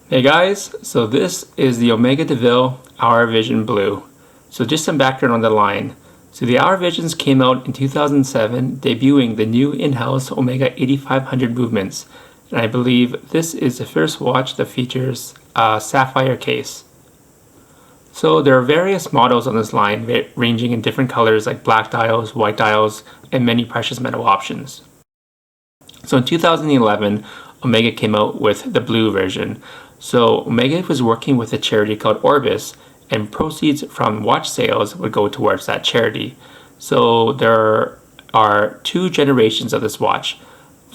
Hey guys, so this is the Omega de Ville Hour Vision Blue. So just some background on the line. So the Hour Visions came out in 2007, debuting the new in-house Omega 8500 movements. And I believe this is the first watch that features a sapphire case. So there are various models on this line ranging in different colors like black dials, white dials, and many precious metal options. So in 2011, Omega came out with the blue version. So Omega was working with a charity called Orbis, and proceeds from watch sales would go towards that charity. So there are two generations of this watch.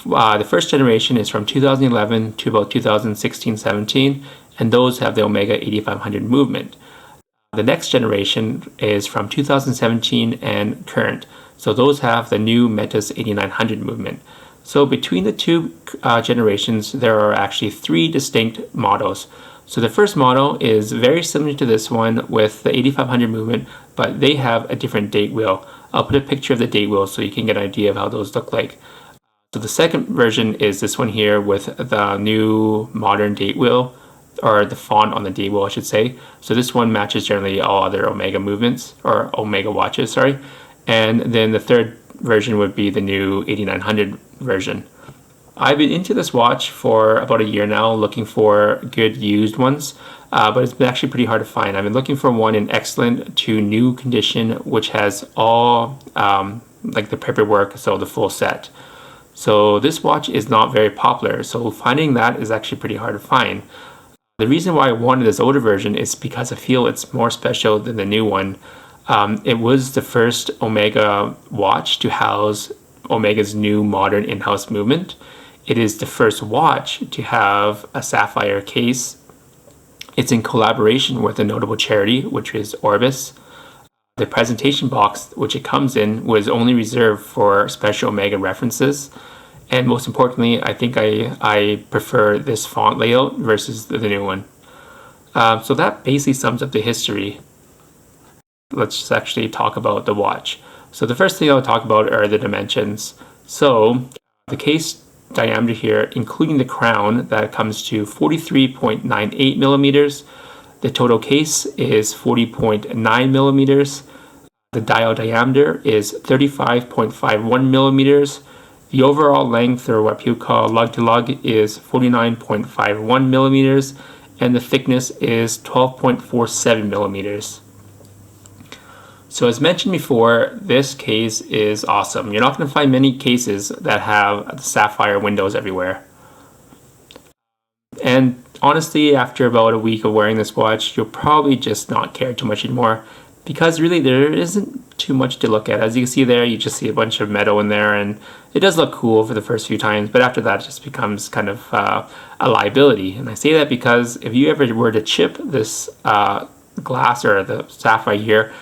The first generation is from 2011 to about 2016-17, and those have the Omega 8500 movement. The next generation is from 2017 and current, so those have the new Metis 8900 movement. So between the two generations, there are actually three distinct models. So the first model is very similar to this one with the 8500 movement, but they have a different date wheel. I'll put a picture of the date wheel so you can get an idea of how those look like. So the second version is this one here with the new modern date wheel, or the font on the date wheel, I should say. So this one matches generally all other Omega movements, or Omega watches, sorry. And then the third version would be the new 8900 version. I've been into this watch for about a year now, looking for good used ones, but it's been actually pretty hard to find. I've been looking for one in excellent to new condition, which has all like the paperwork, so the full set. So this watch is not very popular, so finding that is actually pretty hard to find. The reason why I wanted this older version is because I feel it's more special than the new one. It was the first Omega watch to house Omega's new modern in-house movement. It is the first watch to have a sapphire case. It's in collaboration with a notable charity, which is Orbis. The presentation box which it comes in was only reserved for special Omega references. And most importantly, I think I prefer this font layout versus the new one. So that basically sums up the history. Let's just actually talk about the watch. So the first thing I'll talk about are the dimensions. So the case diameter here, including the crown, that comes to 43.98 millimeters. The total case is 40.9 millimeters. The dial diameter is 35.51 millimeters. The overall length, or what people call lug to lug, is 49.51 millimeters, and the thickness is 12.47 millimeters. So as mentioned before, this case is awesome. You're not going to find many cases that have sapphire windows everywhere. And honestly, after about a week of wearing this watch, you'll probably just not care too much anymore, because really there isn't too much to look at. As you can see there, you just see a bunch of metal in there, and it does look cool for the first few times, but after that it just becomes kind of a liability. And I say that because if you ever were to chip this glass or the sapphire here,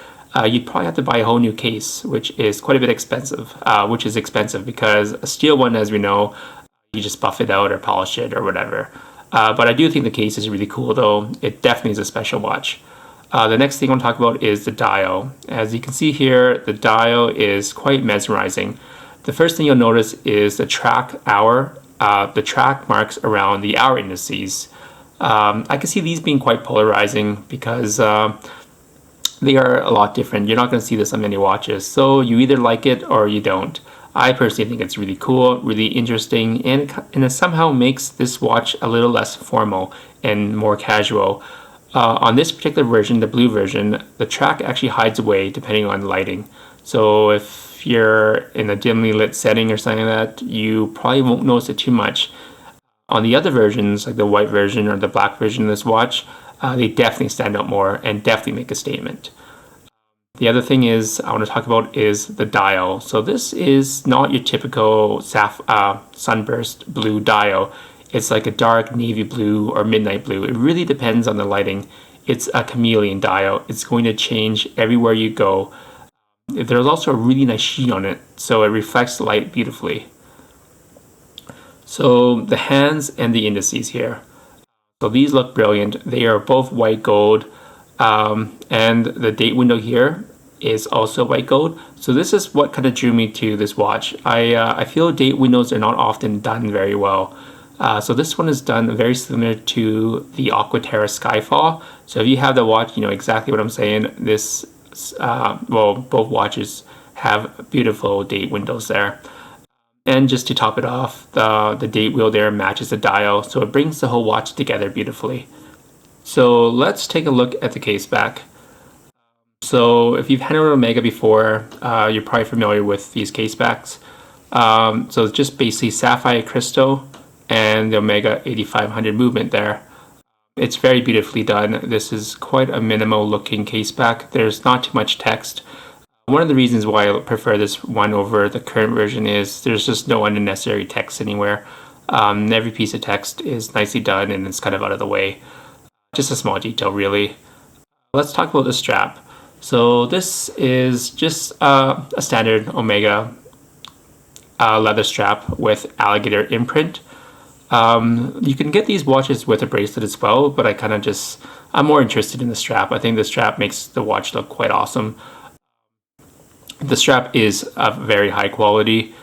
you'd probably have to buy a whole new case, which is quite a bit expensive, because a steel one, as we know, you just buff it out or polish it or whatever. But I do think the case is really cool, though. It definitely is a special watch. The next thing I want to talk about is the dial. As you can see here, the dial is quite mesmerizing. The first thing you'll notice is the track hour. The track marks around the hour indices. I can see these being quite polarizing because they are a lot different. You're not going to see this on many watches, so you either like it or you don't. I personally think it's really cool, really interesting, and it somehow makes this watch a little less formal and more casual. On this particular version, the blue version, the track actually hides away depending on lighting. So if you're in a dimly lit setting or something like that, you probably won't notice it too much. On the other versions, like the white version or the black version of this watch, they definitely stand out more and definitely make a statement. The other thing I want to talk about is the dial. So this is not your typical sunburst blue dial. It's like a dark navy blue or midnight blue. It really depends on the lighting. It's a chameleon dial. It's going to change everywhere you go. There's also a really nice sheen on it, so it reflects the light beautifully. So the hands and the indices here. So these look brilliant. They are both white gold, and the date window here is also white gold. So this is what kind of drew me to this watch. I feel date windows are not often done very well. So this one is done very similar to the Aquaterra Skyfall. So if you have the watch, you know exactly what I'm saying. This, well, both watches have beautiful date windows there. And just to top it off, the date wheel there matches the dial, so it brings the whole watch together beautifully. So let's take a look at the case back. So if you've handled an Omega before, you're probably familiar with these case backs. So it's just basically sapphire crystal and the Omega 8500 movement there. It's very beautifully done. This is quite a minimal looking case back. There's not too much text. One of the reasons why I prefer this one over the current version is there's just no unnecessary text anywhere. Every piece of text is nicely done and it's kind of out of the way. Just a small detail really. Let's talk about the strap. So this is just a standard Omega leather strap with alligator imprint. You can get these watches with a bracelet as well, but I'm more interested in the strap. I think the strap makes the watch look quite awesome. The strap is of very high quality,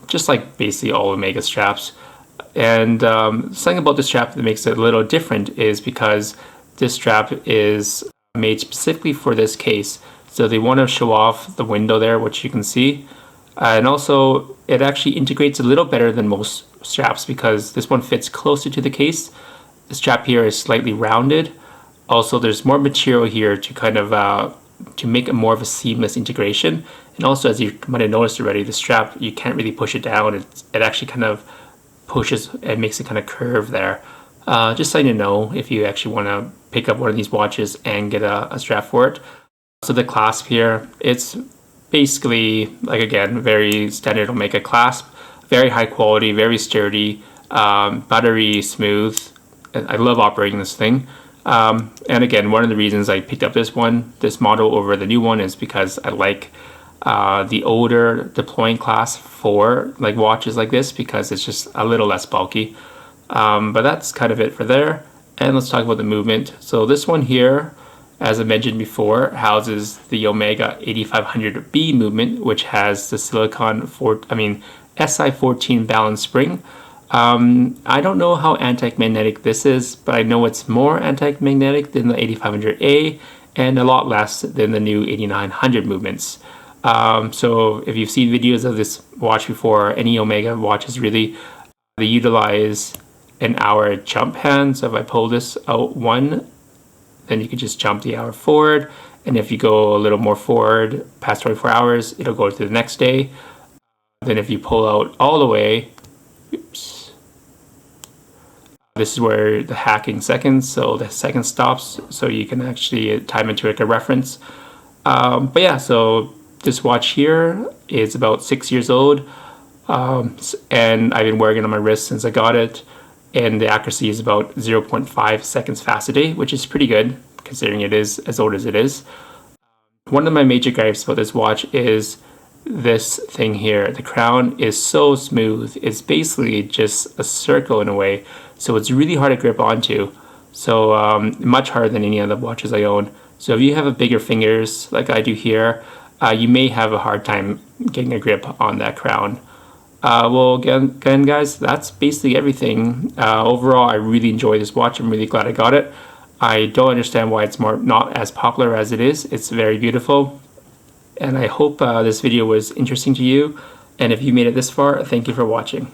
just like basically all Omega straps. And something about the strap that makes it a little different is because this strap is made specifically for this case. So they want to show off the window there, which you can see. And also it actually integrates a little better than most straps because this one fits closer to the case. The strap here is slightly rounded. Also there's more material here to kind of to make it more of a seamless integration. And also, as you might have noticed already, the strap, you can't really push it down. It actually kind of pushes and makes it kind of curve there. Just so you know, if you actually want to pick up one of these watches and get a strap for it. So the clasp here, it's basically, like again, very standard Omega clasp. Very high quality, very sturdy, buttery smooth. I love operating this thing. And again, one of the reasons I picked up this model over the new one is because I like the older deploying clasp for like watches like this because it's just a little less bulky. But that's kind of it for there. And let's talk about the movement. So this one here, as I mentioned before, houses the Omega 8500B movement, which has the SI14 balance spring. I don't know how anti-magnetic this is, but I know it's more anti-magnetic than the 8500A and a lot less than the new 8900 movements. So if you've seen videos of this watch before, any Omega watches really, they utilize an hour jump hand. So if I pull this out one, then you can just jump the hour forward. And if you go a little more forward past 24 hours, it'll go to the next day. Then if you pull out all the way, oops, this is where the hacking seconds, so the second stops, so you can actually time it to like a reference. But yeah, so this watch here is about 6 years old, and I've been wearing it on my wrist since I got it, and the accuracy is about 0.5 seconds fast a day, which is pretty good considering it is as old as it is. One of my major gripes about this watch is this thing here. The crown is so smooth. It's basically just a circle in a way, so it's really hard to grip onto. So much harder than any other watches I own. So if you have a bigger fingers like I do here, you may have a hard time getting a grip on that crown. Well, again, guys, that's basically everything. Overall, I really enjoy this watch. I'm really glad I got it. I don't understand why it's not as popular as it is. It's very beautiful. And I hope this video was interesting to you. And if you made it this far, thank you for watching.